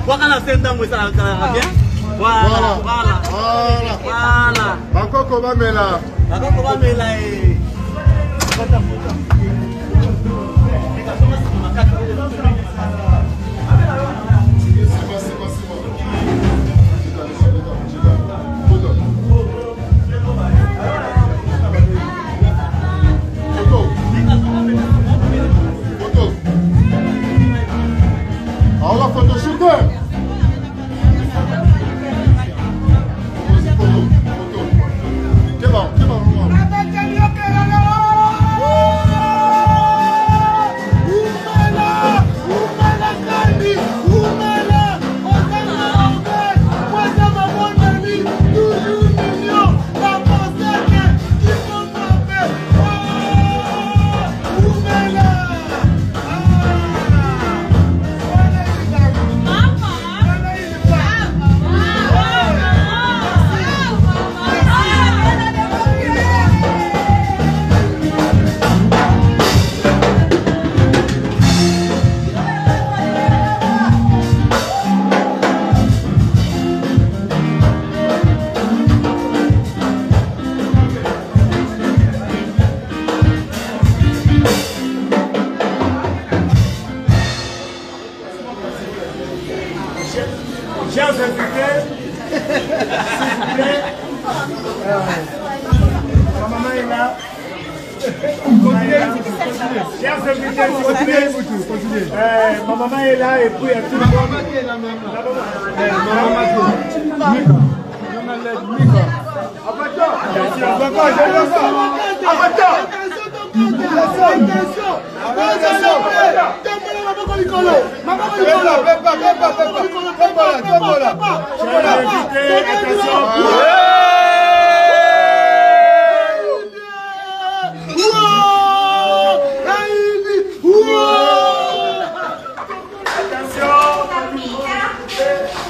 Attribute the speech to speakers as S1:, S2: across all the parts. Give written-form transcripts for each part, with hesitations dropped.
S1: Voilà, c'est un temps où ça va bien. Voilà.
S2: Encore comment mais là. Alors, photoshooter. Chers invités, s'il vous plaît, ma maman est là. Chers invités, continuez. Ma maman est là et puis tout le monde.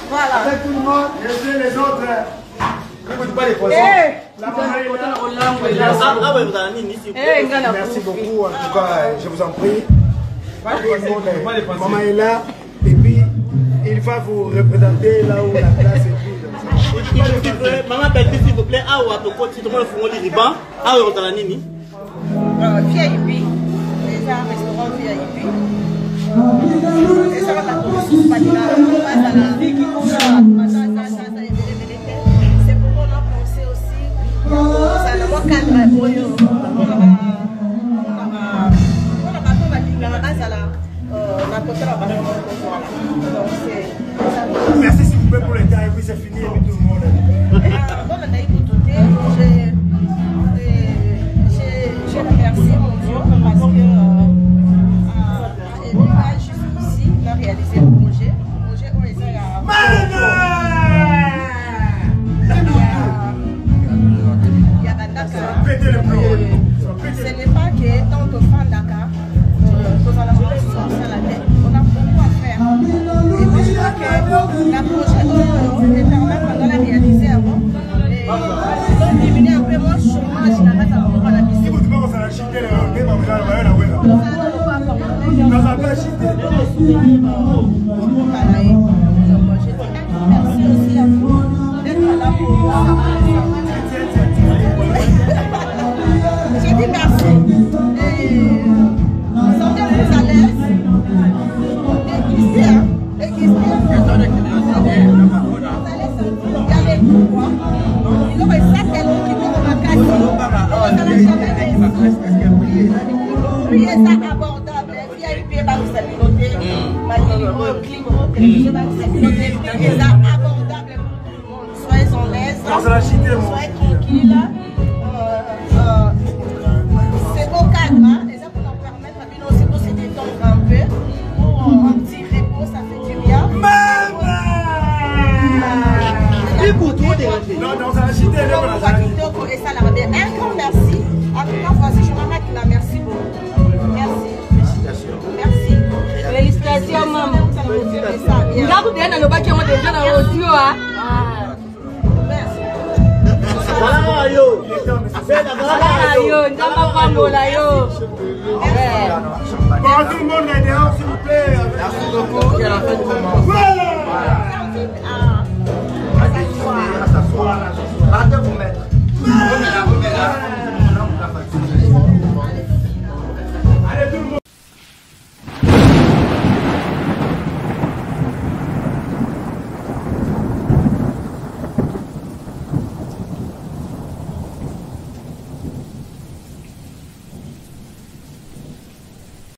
S3: Voilà.
S2: Avec tout le monde, laissez les autres. Merci beaucoup, en tout cas, je vous en prie. Maman est là, et puis il va vous représenter là où la place est vide.
S1: Maman, s'il vous plaît, ah, ouais, pourquoi tu te mets le riban? Ah, ouais, on VIP.
S3: Déjà, restaurant VIP. Et ça va pas tout pas dire. C'est pour qu'on a pensé aussi. Ça ne va pas cadrer pour nous.
S2: Merci s'il vous plaît pour le temps et puis c'est fini et puis tout le monde.
S3: Je remercie mon Dieu parce que jusqu'ici, on a réalisé le projet. Le projet, on les a il y a Dakar. Ce n'est pas que tant que fan Dakar, nous allons se sortir la tête. On a beaucoup à faire. Et puis je crois que la projet, on était permis pendant la réaliser avant. Et on diminuer un peu moins le chômage.
S2: Si vous devez commencer à acheter le game, vous allez voir la web. Dans un peu acheter.
S3: Merci aussi à vous d'être là pour moi. J'ai dit merci. Sentez-vous à l'aise. Aiguisez, hein. Aiguisez. Il y a les pouvoirs. Il aurait ça tellement qu'il peut prier ça abordable. VIP, vous savez, priez ça abordable. Soyez en l'aise. Soyez tranquille. Regarde bien dans le bac qui ont déjà dans l'audio. Merci.
S1: Voilà, yo.
S3: Yo, Ndama Pamola, yo.
S2: Bon, tout le monde est dehors, s'il vous plaît.
S4: Merci beaucoup. Et à la fin du moment.
S2: Voilà.
S4: À s'asseoir. Partez vous mettre. Remets-la.